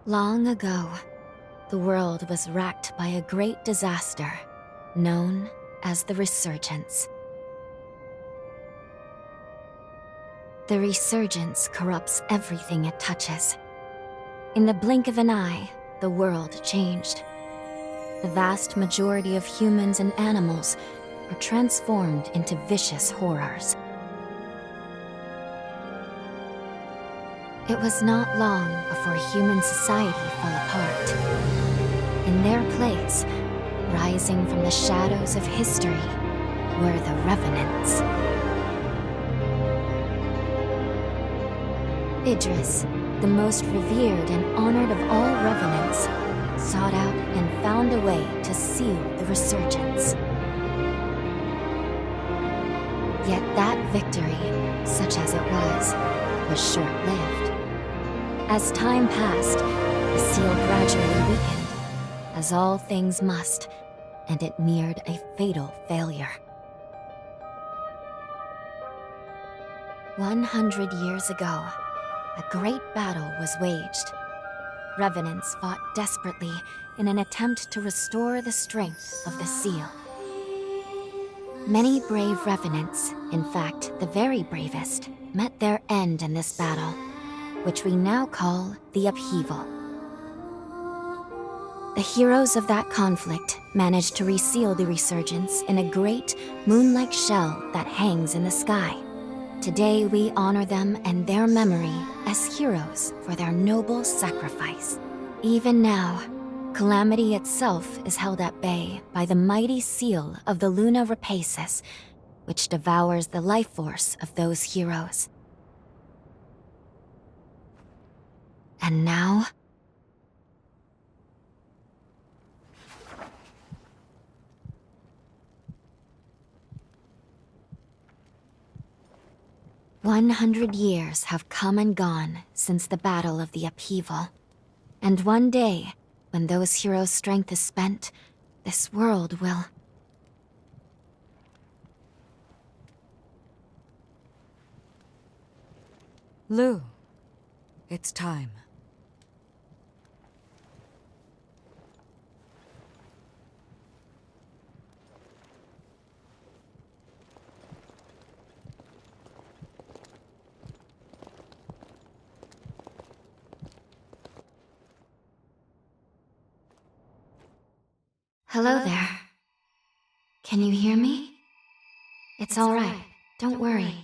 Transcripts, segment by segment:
Long ago, the world was racked by a great disaster known as the Resurgence. The Resurgence corrupts everything it touches. In the blink of an eye, the world changed. The vast majority of humans and animals were transformed into vicious horrors. It was not long before human society fell apart. In their place, rising from the shadows of history, were the Revenants. Idris, the most revered and honored of all Revenants, sought out and found a way to seal the Resurgence. Yet that victory, such as it was short-lived. As time passed, the seal gradually weakened, as all things must, and it neared a fatal failure. 100 years ago, a great battle was waged. Revenants fought desperately in an attempt to restore the strength of the seal. Many brave Revenants, in fact the very bravest, met their end in this battle, which we now call the Upheaval. The heroes of that conflict managed to reseal the Resurgence in a great, moon-like shell that hangs in the sky. Today we honor them and their memory as heroes for their noble sacrifice. Even now, Calamity itself is held at bay by the mighty seal of the Luna Rapaces, which devours the life force of those heroes. And now... "100 years have come and gone since the Battle of the Upheaval. And one day, when those heroes' strength is spent, this world will..." Lou, it's time. Hello there. Can you hear me? It's all right. Don't worry.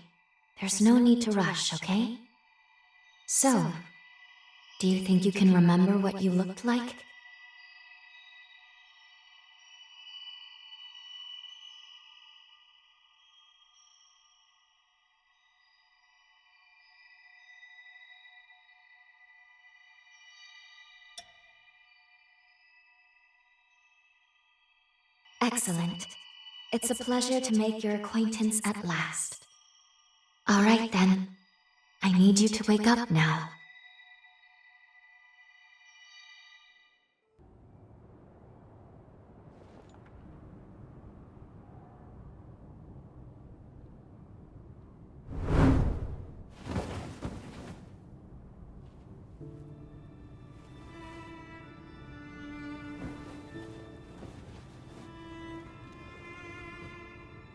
There's no need to rush, okay? So, do you think you can remember what you looked like? Excellent. It's a pleasure to make your acquaintance at last. All right then. I need you to wake up now.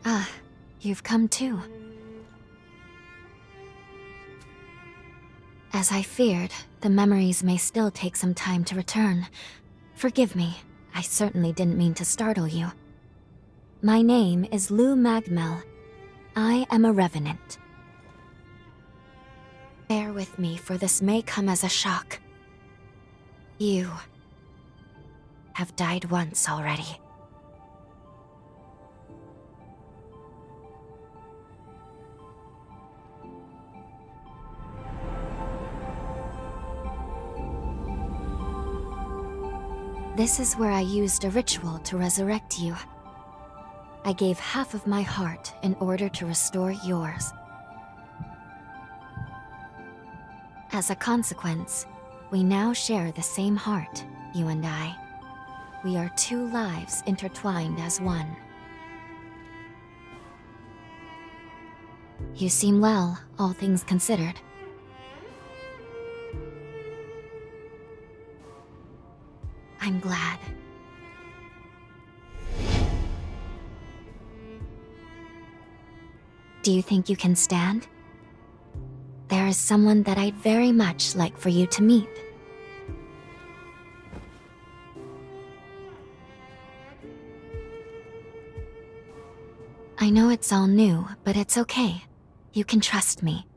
Ah, you've come too. As I feared, the memories may still take some time to return. Forgive me, I certainly didn't mean to startle you. My name is Lou Magmel. I am a Revenant. Bear with me, for this may come as a shock. You have died once already. This is where I used a ritual to resurrect you. I gave half of my heart in order to restore yours. As a consequence, we now share the same heart, you and I. We are two lives intertwined as one. You seem well, all things considered. I'm glad. Do you think you can stand? There is someone that I'd very much like for you to meet. I know it's all new, but it's okay. You can trust me.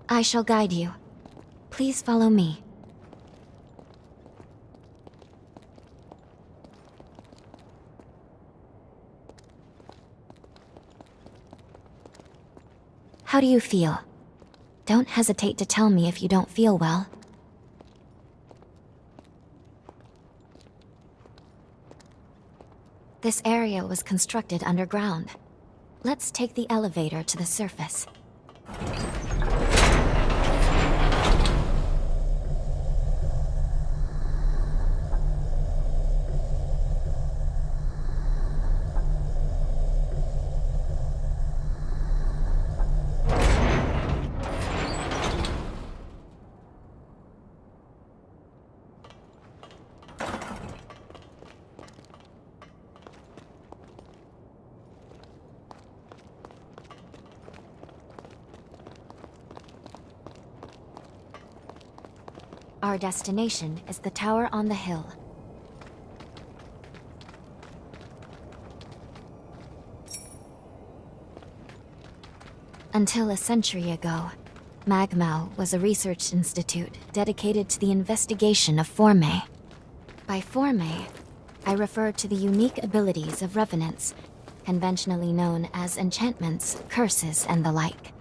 I shall guide you. Please follow me. How do you feel? Don't hesitate to tell me if you don't feel well. This area was constructed underground. Let's take the elevator to the surface. Our destination is the tower on the hill. Until a century ago, Magmau was a research institute dedicated to the investigation of Forme. By Forme, I refer to the unique abilities of revenants, conventionally known as enchantments, curses, and the like.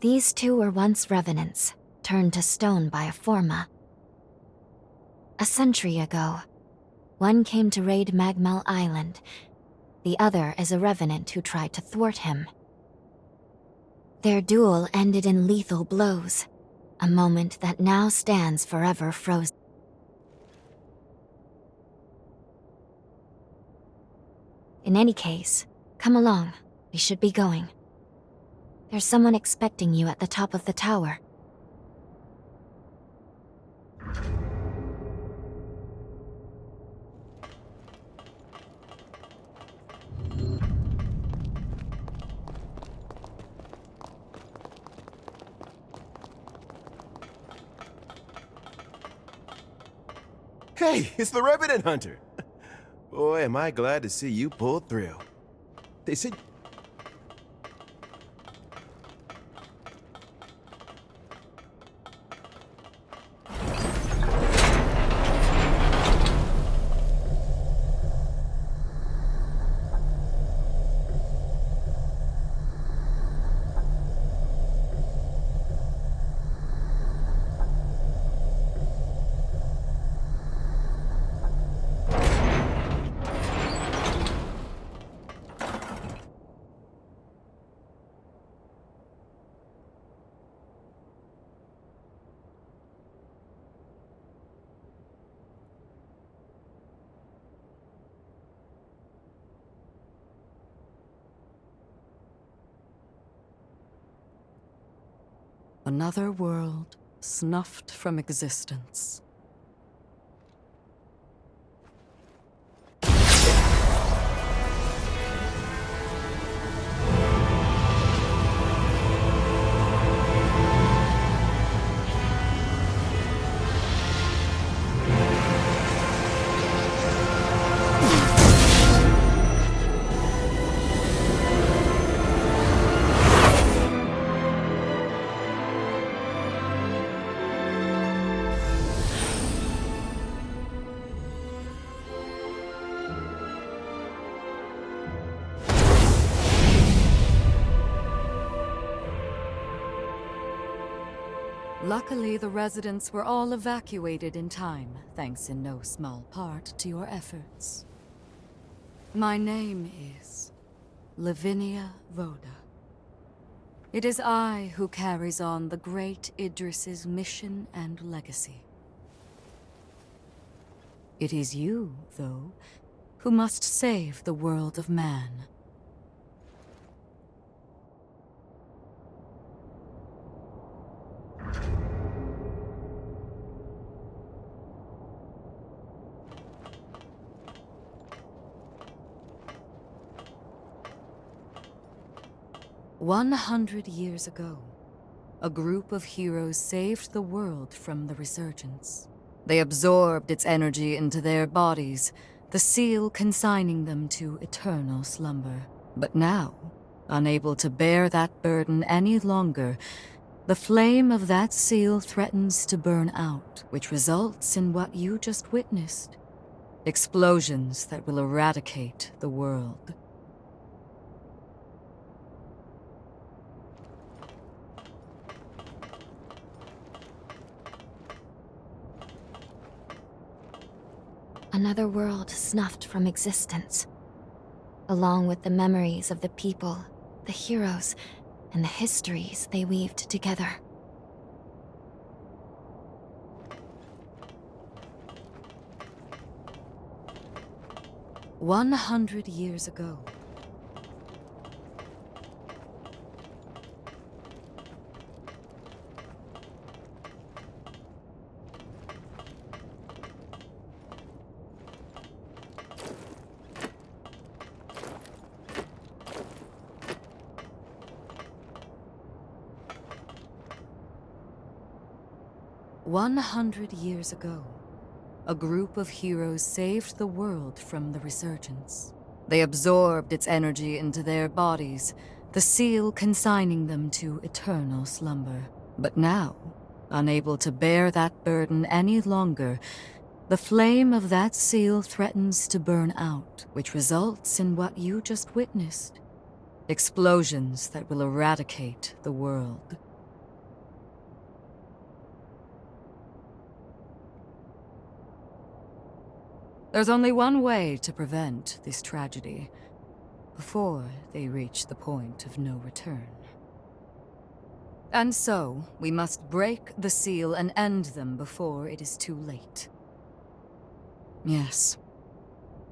These two were once revenants, turned to stone by a Forma. A century ago, one came to raid Magmel Island. The other is a revenant who tried to thwart him. Their duel ended in lethal blows, a moment that now stands forever frozen. In any case, come along. We should be going. There's someone expecting you at the top of the tower. Hey, it's the Revenant Hunter. Boy, am I glad to see you pulled through. They said... Another world snuffed from existence. Luckily, the residents were all evacuated in time, thanks in no small part to your efforts. My name is Lavinia Rhoda. It is I who carries on the great Idris's mission and legacy. It is you, though, who must save the world of man. "100 years ago, a group of heroes saved the world from the resurgence. They absorbed its energy into their bodies, the seal consigning them to eternal slumber. But now, unable to bear that burden any longer, the flame of that seal threatens to burn out, which results in what you just witnessed. Explosions that will eradicate the world. Another world snuffed from existence, along with the memories of the people, the heroes, and the histories they weaved together. "100 years ago, a group of heroes saved the world from the resurgence. They absorbed its energy into their bodies, the seal consigning them to eternal slumber. But now, unable to bear that burden any longer, the flame of that seal threatens to burn out, which results in what you just witnessed. Explosions that will eradicate the world. There's only one way to prevent this tragedy, before they reach the point of no return. And so, we must break the seal and end them before it is too late. Yes,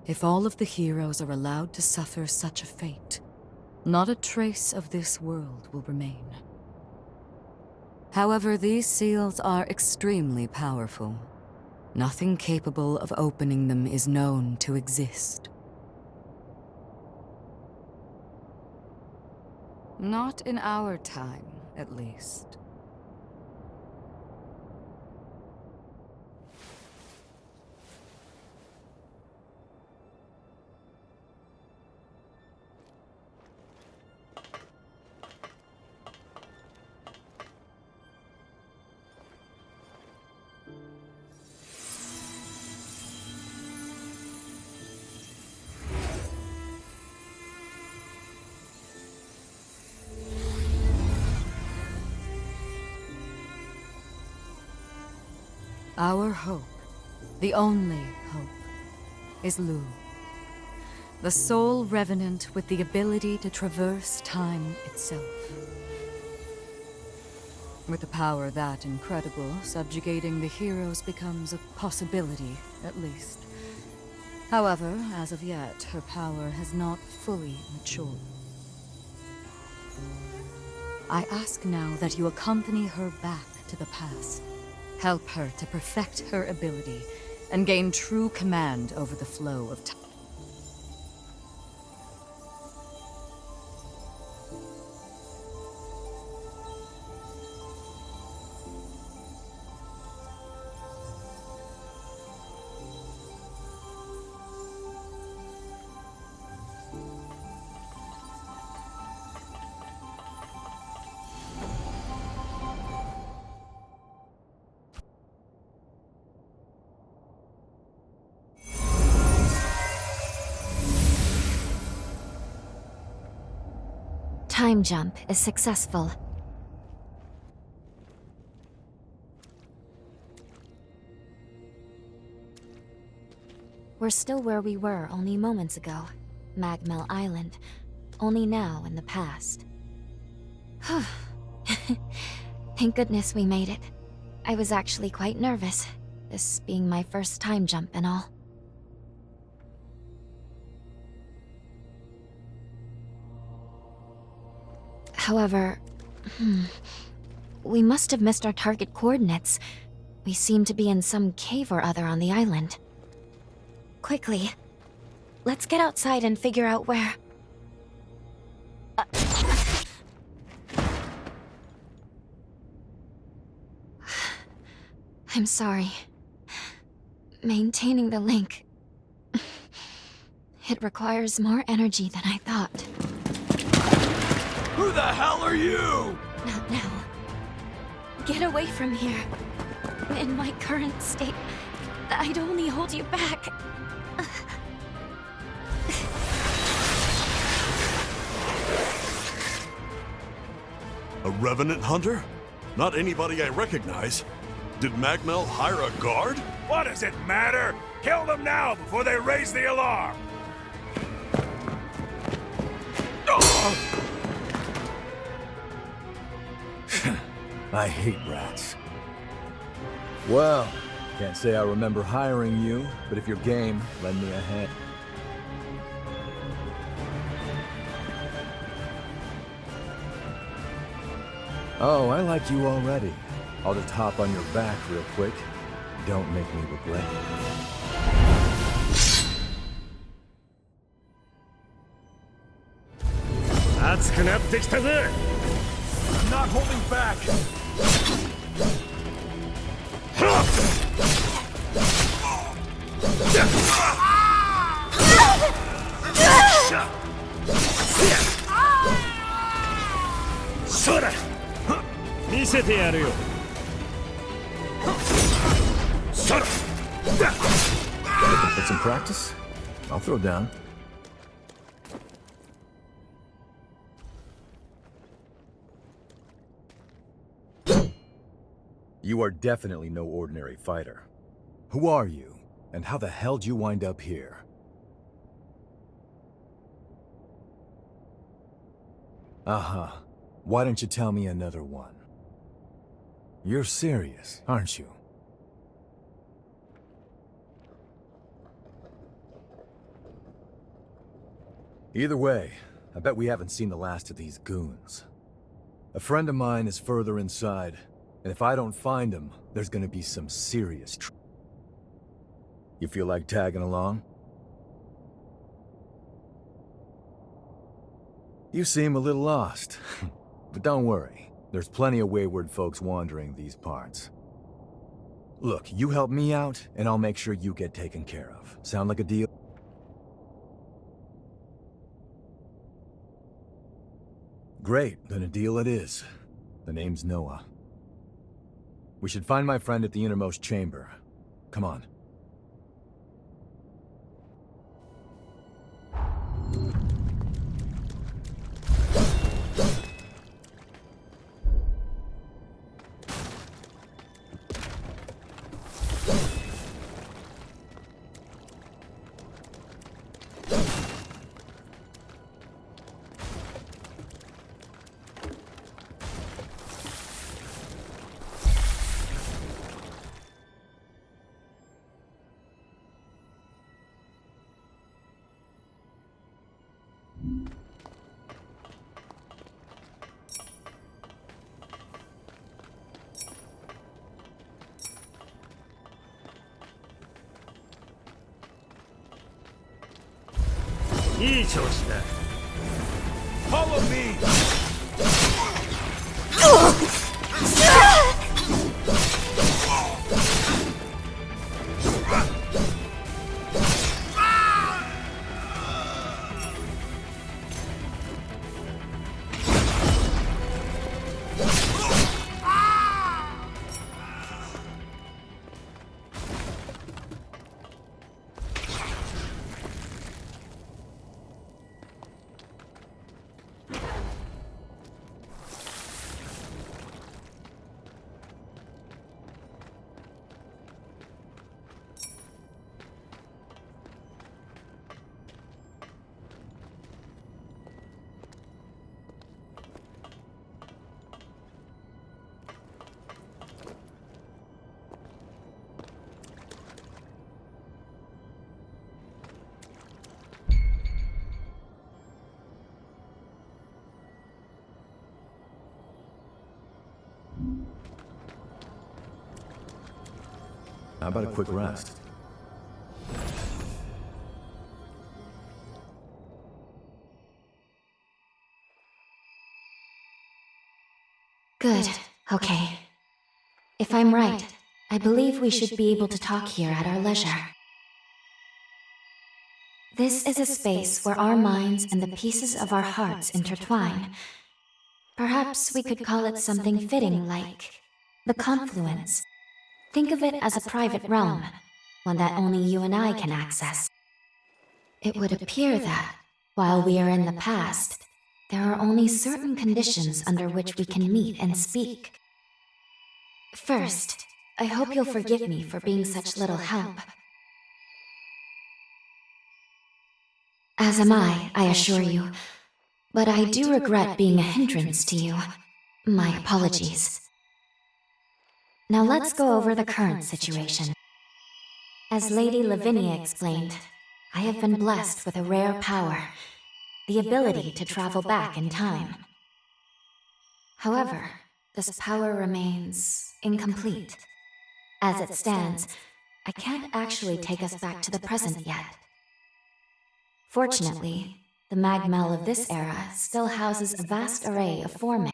if all of the heroes are allowed to suffer such a fate, not a trace of this world will remain. However, these seals are extremely powerful. Nothing capable of opening them is known to exist. Not in our time, at least. Our hope, the only hope, is Lu, the sole revenant with the ability to traverse time itself. With a power that incredible, subjugating the heroes becomes a possibility, at least. However, as of yet, her power has not fully matured. I ask now that you accompany her back to the past. Help her to perfect her ability and gain true command over the flow of time. Time jump is successful. We're still where we were only moments ago. Magmel Island. Only now in the past. Thank goodness we made it. I was actually quite nervous, this being my first time jump and all. However, we must have missed our target coordinates. We seem to be in some cave or other on the island. Quickly, let's get outside and figure out where... I'm sorry. Maintaining the link... It requires more energy than I thought. Who the hell are you? Not now. Get away from here. In my current state, I'd only hold you back. A revenant hunter? Not anybody I recognize. Did Magmel hire a guard? What does it matter? Kill them now before they raise the alarm! I hate rats. Well, can't say I remember hiring you, but if you're game, lend me a hand. Oh, I like you already. I'll just hop on your back real quick. Don't make me regret it. I'm not holding back! Looking for some practice? I'll throw down. You are definitely no ordinary fighter. Who are you, and how the hell'd you wind up here? Uh-huh. Why don't you tell me another one? You're serious, aren't you? Either way, I bet we haven't seen the last of these goons. A friend of mine is further inside, and if I don't find him, there's gonna be some serious trouble. You feel like tagging along? You seem a little lost, but don't worry. There's plenty of wayward folks wandering these parts. Look, you help me out, and I'll make sure you get taken care of. Sound like a deal? Great, then a deal it is. The name's Noah. We should find my friend at the innermost chamber. Come on. Follow me! How about a quick rest? Good. Okay. If I'm right, I believe we should be able to talk here at our leisure. This is a space where our minds and the pieces of our hearts intertwine. Perhaps we could call it something fitting like the confluence. Think of it as a private realm, one that only you and I can access. It would appear that, while we are in the past, there are only certain conditions under which we can meet and speak. First, I hope you'll forgive me for being such little help. As am I assure you. But I do regret being a hindrance to you. My apologies. Now let's go over the current situation. As Lady Lavinia explained, I have been blessed with a rare power, the ability to travel back in time. However, this power remains incomplete. As it stands, I can't actually take us back to the present yet. Fortunately, the Magmel of this era still houses a vast array of forming.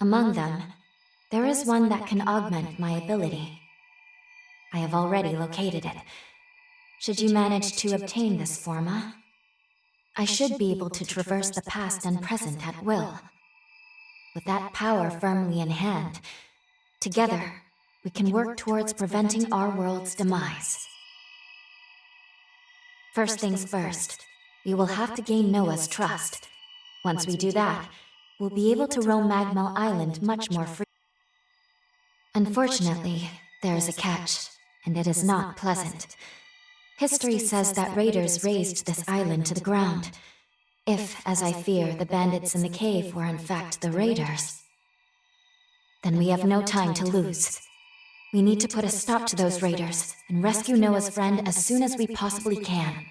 Among them, there is one that can augment my ability. I have already located it. Should you manage to obtain this forma, I should be able to traverse the past and present at will. With that power firmly in hand, together, we can work towards preventing our world's demise. First things first, we will have to gain Noah's trust. Once we do that, we'll be able to roam Magmel Island much more freely. Unfortunately, there is a catch, and it is not pleasant. History says that raiders razed this island to the ground. If, as I fear, the bandits in the cave were in fact the raiders, then we have no time to lose. We need to put a stop to those raiders and rescue Noah's friend as soon as we possibly can.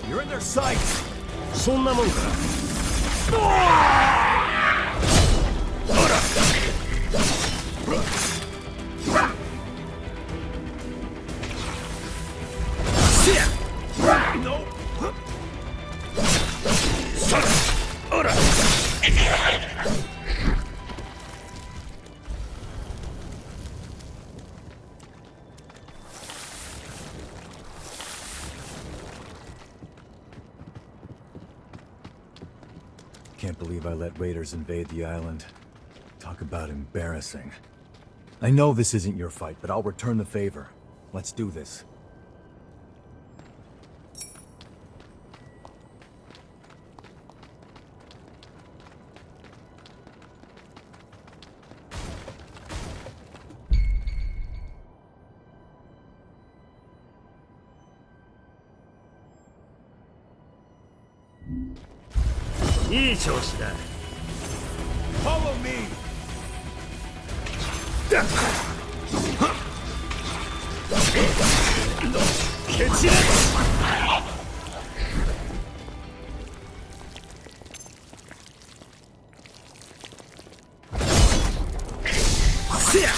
You're in their sights! そんなもんか。Can't believe I let raiders invade the island. Talk about embarrassing. I know this isn't your fight, but I'll return the favor. Let's do this. いい調子だ。Follow me. 蹴散らせや。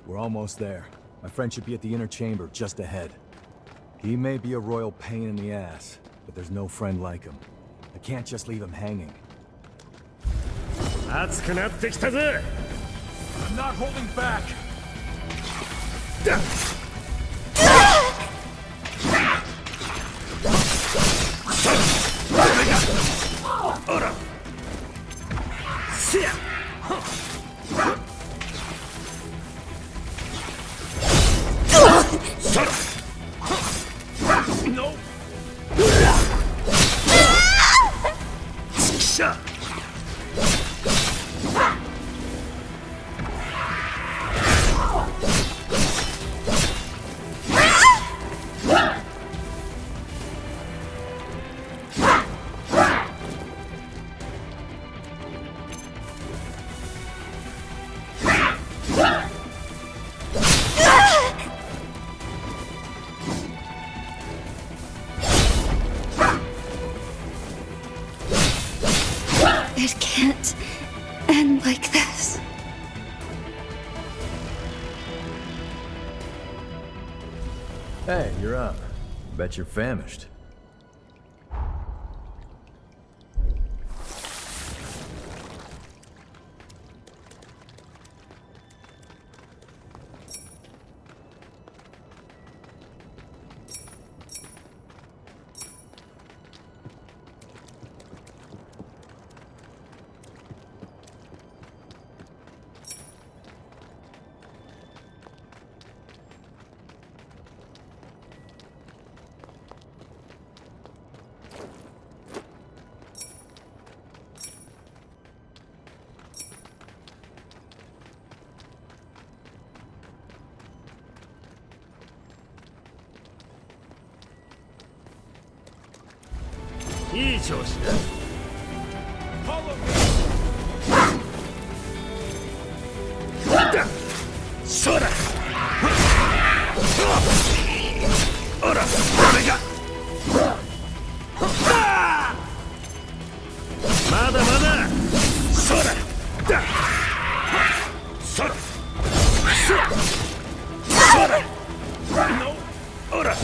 We're almost there. My friend should be at the inner chamber, just ahead. He may be a royal pain in the ass, but there's no friend like him. I can't just leave him hanging. 熱くなってきたぜ。 I'm not holding back! ほら。せや。No. しゃ。It can't end like this. Hey, you're up. Bet you're famished. Iい調子だ。そうだ。ほら、俺が。まだまだ。そうだ。そうだ。そうだ。ほら、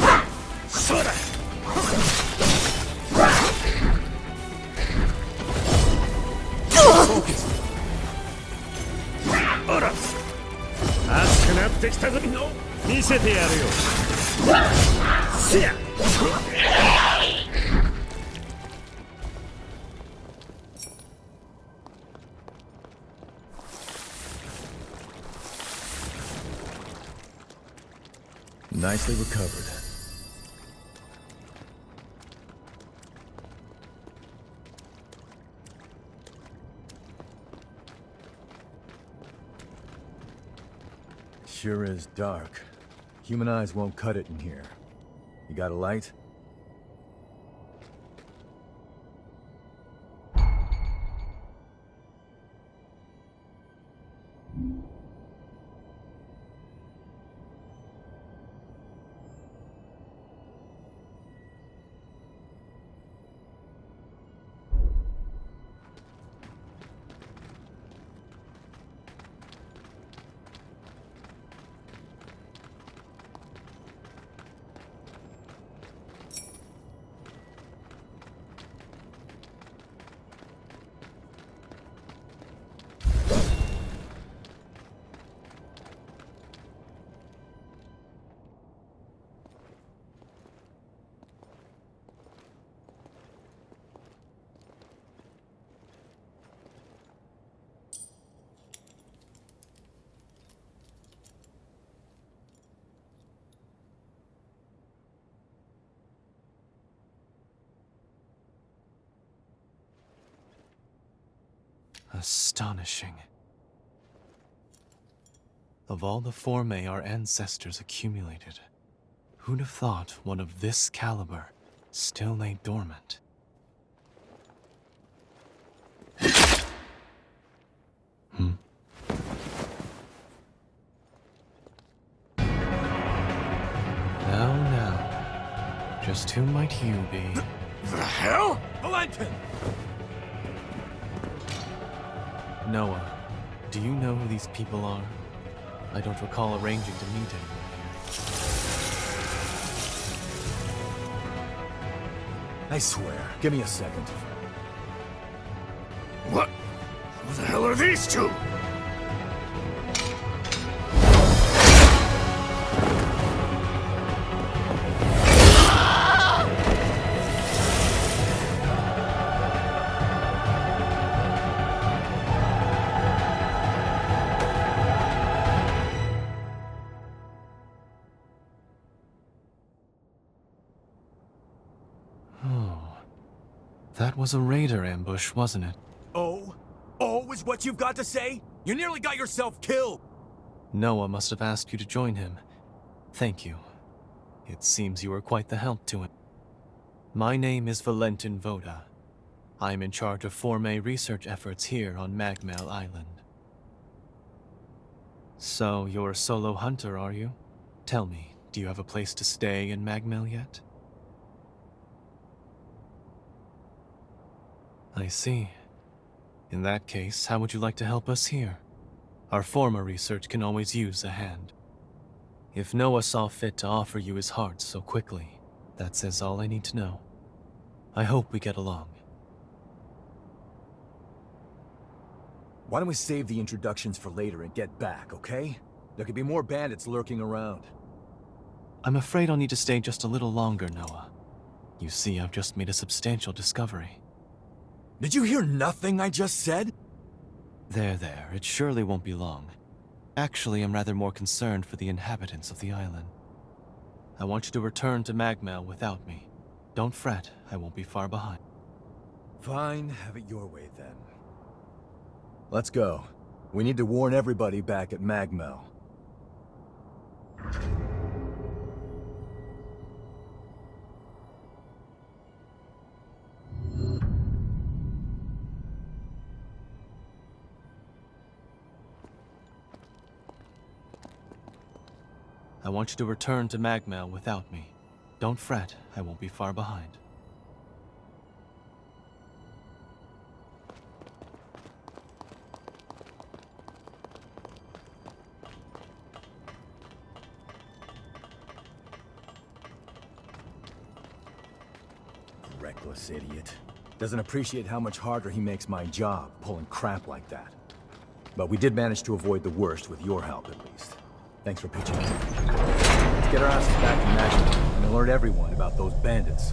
そうだ。ほら、熱くなってきたぞ。見せてやるよ。せや。Nicely recovered. Sure is dark. Human eyes won't cut it in here. You got a light? Astonishing. Of all the formae our ancestors accumulated, who'd have thought one of this caliber still lay dormant? Now, just who might you be? The hell? Valentin! Noah, do you know who these people are? I don't recall arranging to meet anyone here. I swear. Give me a second. What? Who the hell are these two? That was a raider ambush, wasn't it? Oh? Oh is what you've got to say? You nearly got yourself killed! Noah must have asked you to join him. Thank you. It seems you were quite the help to him. My name is Valentin Voda. I'm in charge of Formae research efforts here on Magmel Island. So, you're a solo hunter, are you? Tell me, do you have a place to stay in Magmel yet? I see. In that case, how would you like to help us here? Our former research can always use a hand. If Noah saw fit to offer you his heart so quickly, that says all I need to know. I hope we get along. Why don't we save the introductions for later and get back, okay? There could be more bandits lurking around. I'm afraid I'll need to stay just a little longer, Noah. You see, I've just made a substantial discovery. Did you hear nothing I just said? There, it surely won't be long. Actually, I'm rather more concerned for the inhabitants of the island. I want you to return to Magmel without me. Don't fret, I won't be far behind. Fine, have it your way then. Let's go. We need to warn everybody back at Magmel. I want you to return to Magmel without me. Don't fret, I won't be far behind. Reckless idiot. Doesn't appreciate how much harder he makes my job, pulling crap like that. But we did manage to avoid the worst with your help, at least. Thanks for pitching in. Let's get our asses back to Magmel and alert everyone about those bandits.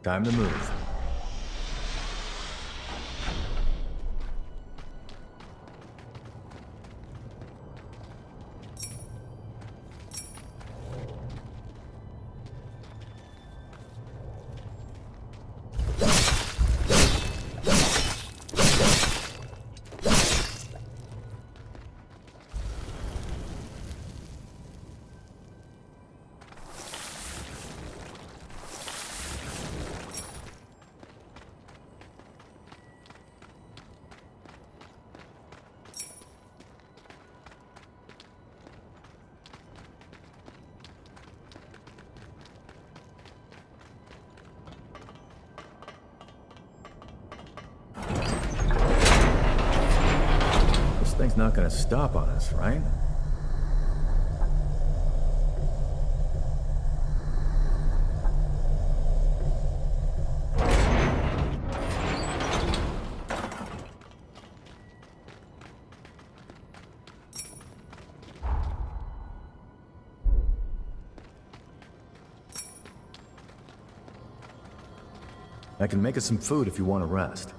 Time to move. Thing's not gonna stop on us, right? I can make us some food if you want to rest.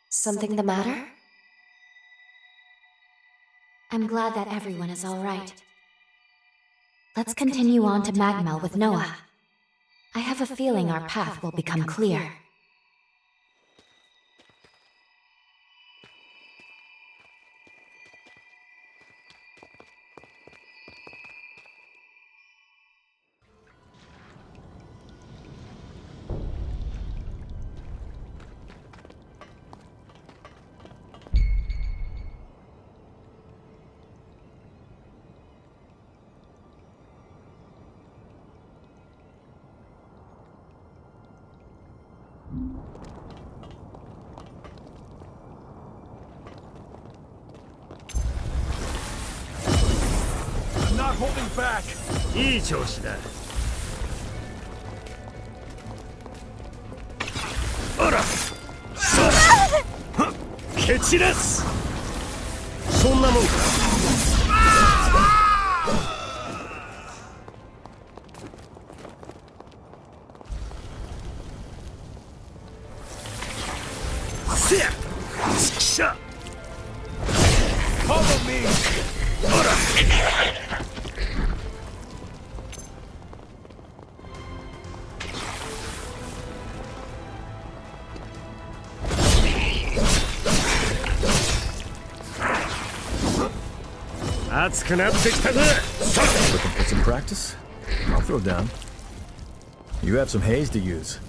Something the matter? I'm glad that everyone is all right. Let's continue on to Magmel with Noah. I have a feeling our path will become clear. I'm not holding back. いい調子だ。あら、さあ、蹴散らす。そんなもんか。せや、ちくしゃ。Follow me. ほら。熱くなってきたぜ。 Looking for some practice? I'll throw down. You have some haze to use.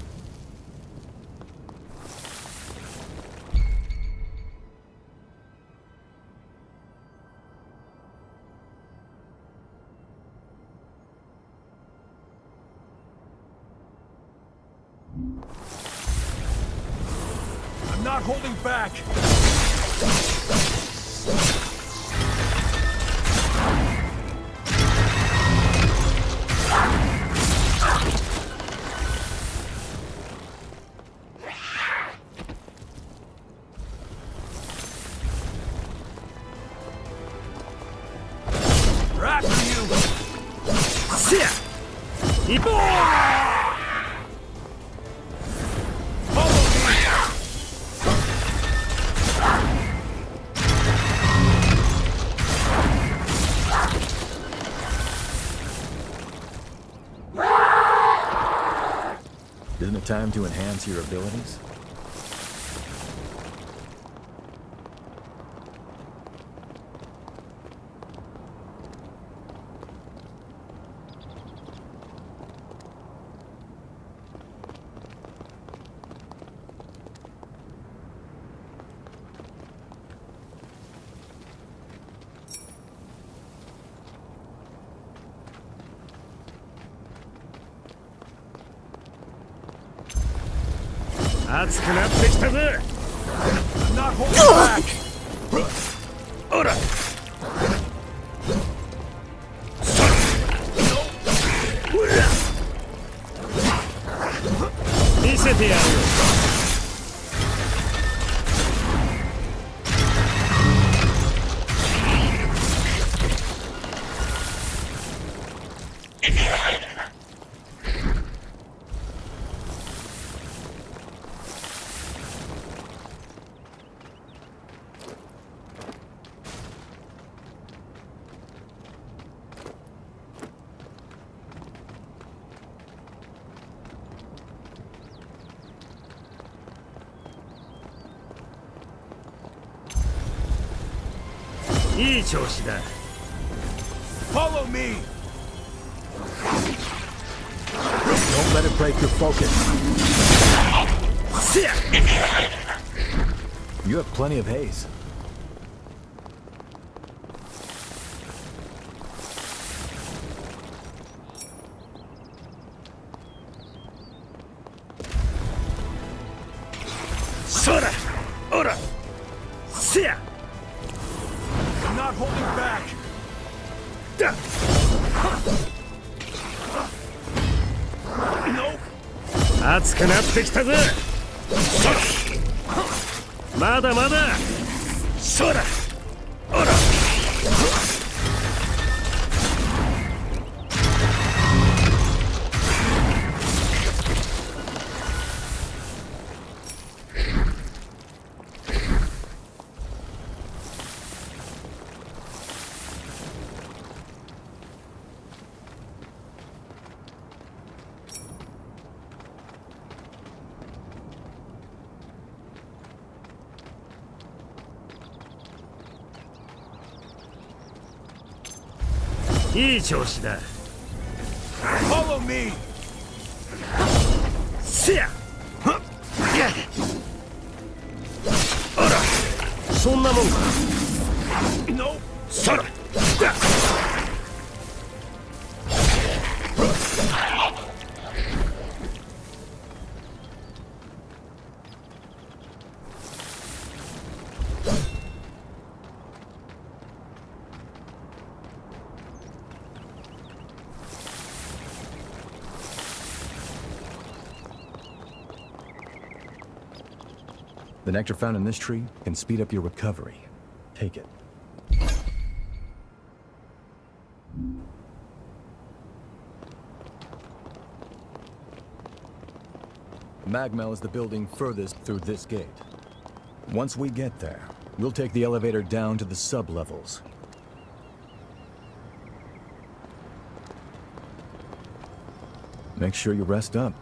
I'm not holding back. After you. せや。一歩。 Isn't it time to enhance your abilities?熱くなってきたぜ。 I'm not holding back. ほら。見せてやるよ。いい調子だ。 Follow me. Don't let it break your focus. せや。 You have plenty of haze. そら。ほら。せや。 I'm not holding back. だ。 熱くなってきたぜ。まだまだ。そら。ほら。いい調子だ。 Follow me! せや。あら、そんなもんか。No! そら。The nectar found in this tree can speed up your recovery. Take it. Magmel is the building furthest through this gate. Once we get there, we'll take the elevator down to the sub-levels. Make sure you rest up.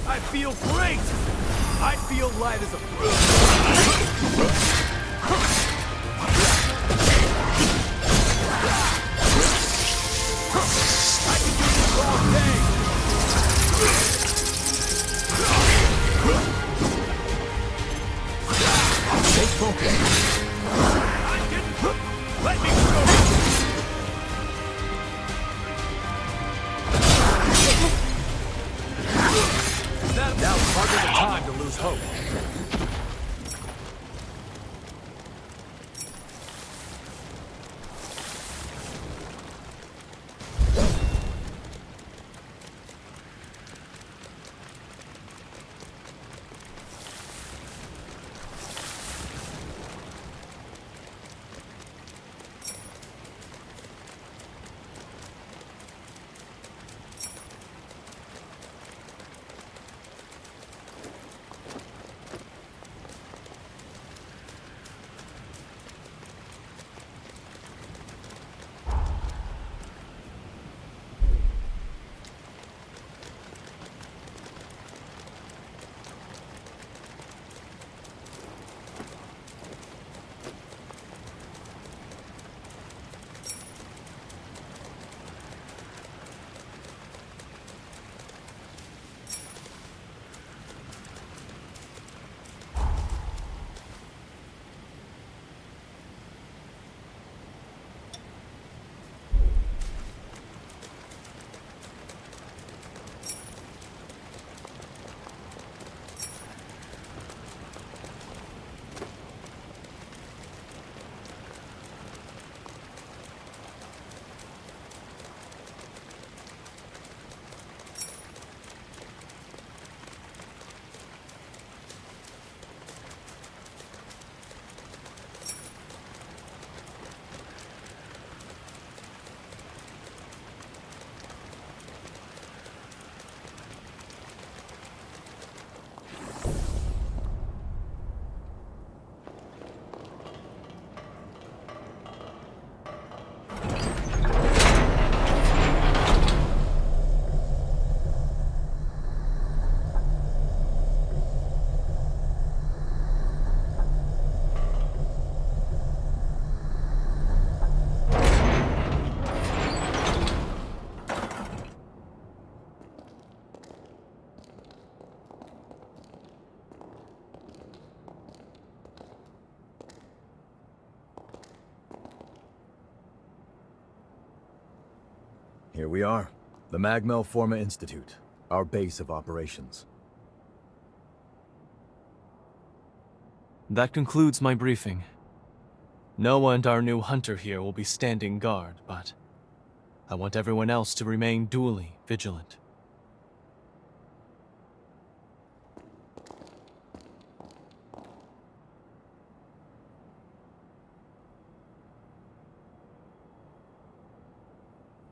I feel great! I feel light as a... I can do this all day! Stay focused. Let me go! Now's hardly the time to lose hope. Here we are, the Magmel Forma Institute, our base of operations. That concludes my briefing. Noah and our new hunter here will be standing guard, but I want everyone else to remain duly vigilant.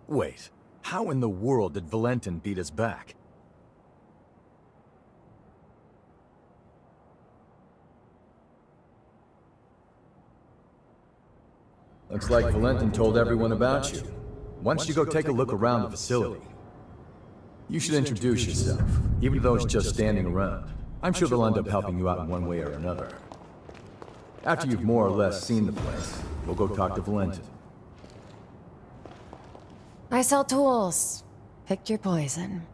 Wait, how in the world did Valentin beat us back? Looks like Valentin told everyone about you. Why don't you go take a look around the facility? You should introduce yourself, even though it's just standing around. I'm sure they'll end up helping you out in one way or another. After you've more or less seen the place, we'll go talk to Valentin. I sell tools. Pick your poison.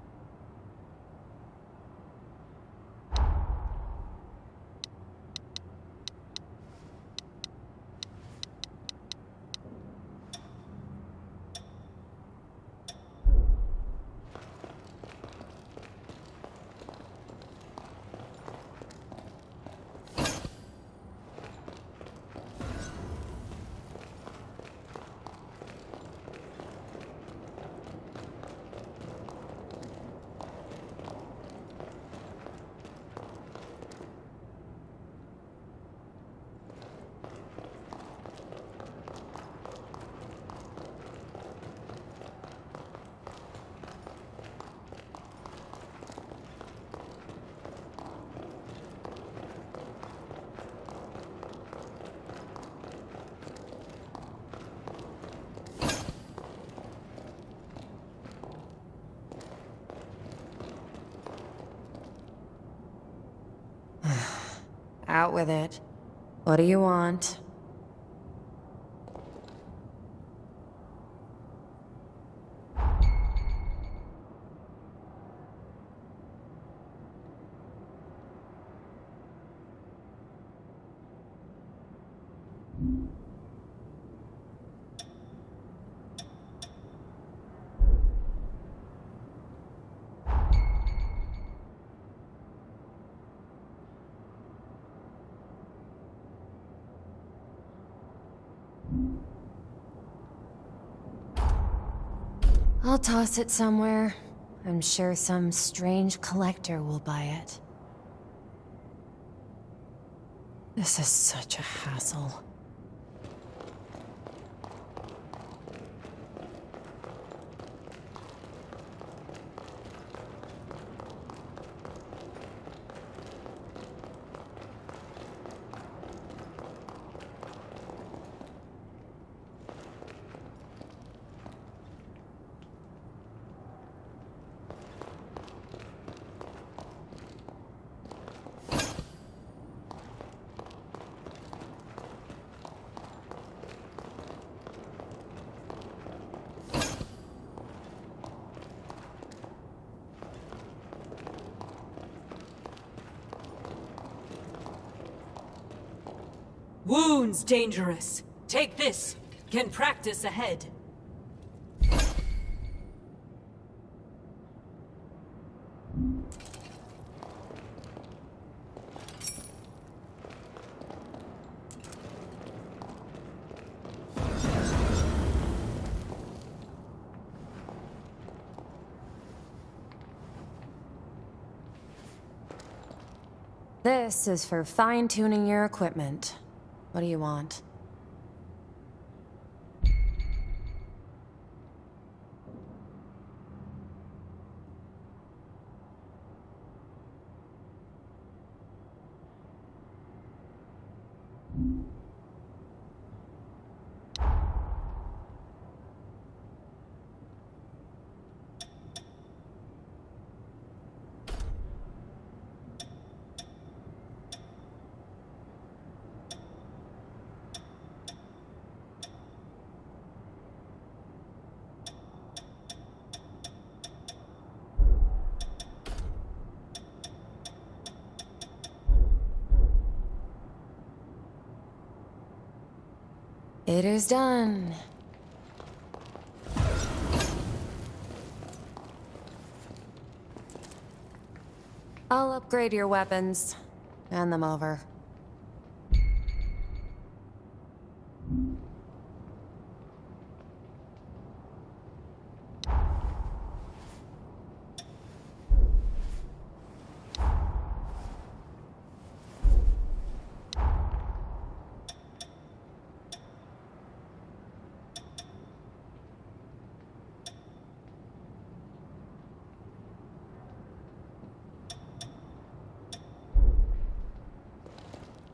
Out with it. What do you want? I'll toss it somewhere. I'm sure some strange collector will buy it. This is such a hassle. Wounds dangerous. Take this. Can practice ahead. This is for fine-tuning your equipment. What do you want? It is done. I'll upgrade your weapons. Hand them over.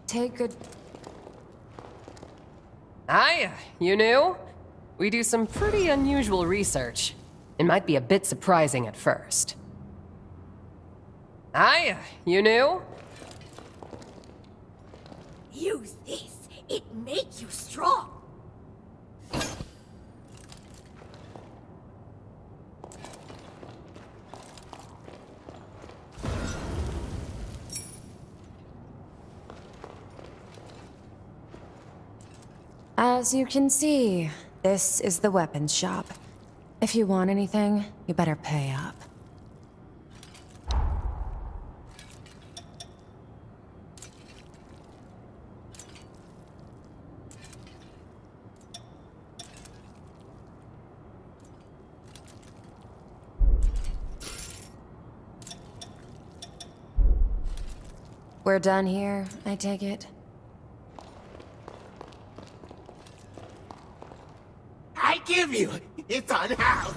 Take good... Hiya, you new? We do some pretty unusual research. It might be a bit surprising at first. Hiya, you new? Use this. It makes you strong. As you can see, this is the weapons shop. If you want anything, you better pay up. We're done here, I take it? I give you. It's unhoused.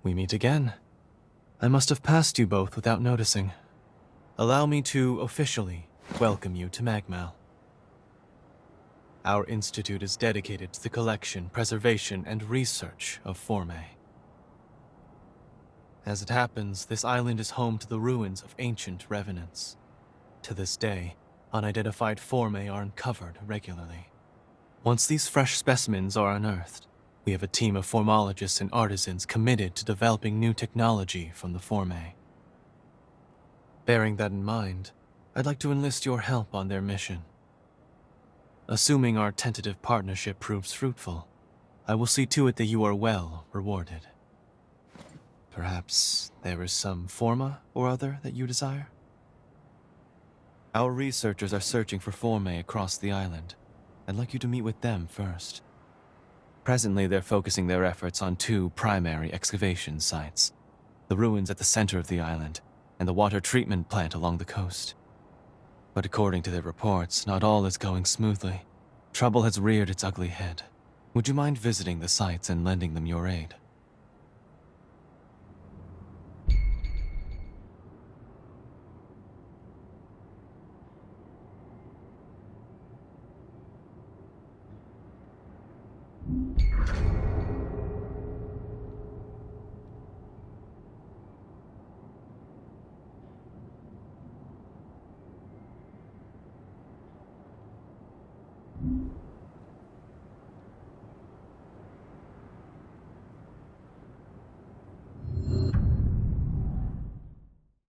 We meet again. I must have passed you both without noticing. Allow me to officially welcome you to Magmal. Our institute is dedicated to the collection, preservation, and research of Formay. As it happens, this island is home to the ruins of ancient revenants. To this day, unidentified Formay are uncovered regularly. Once these fresh specimens are unearthed, we have a team of formologists and artisans committed to developing new technology from the Formay. Bearing that in mind, I'd like to enlist your help on their mission. Assuming our tentative partnership proves fruitful, I will see to it that you are well rewarded. Perhaps there is some forma or other that you desire? Our researchers are searching for Formay across the island. I'd like you to meet with them first. Presently, they're focusing their efforts on two primary excavation sites: the ruins at the center of the island and the water treatment plant along the coast. But according to their reports, not all is going smoothly. Trouble has reared its ugly head. Would you mind visiting the sites and lending them your aid?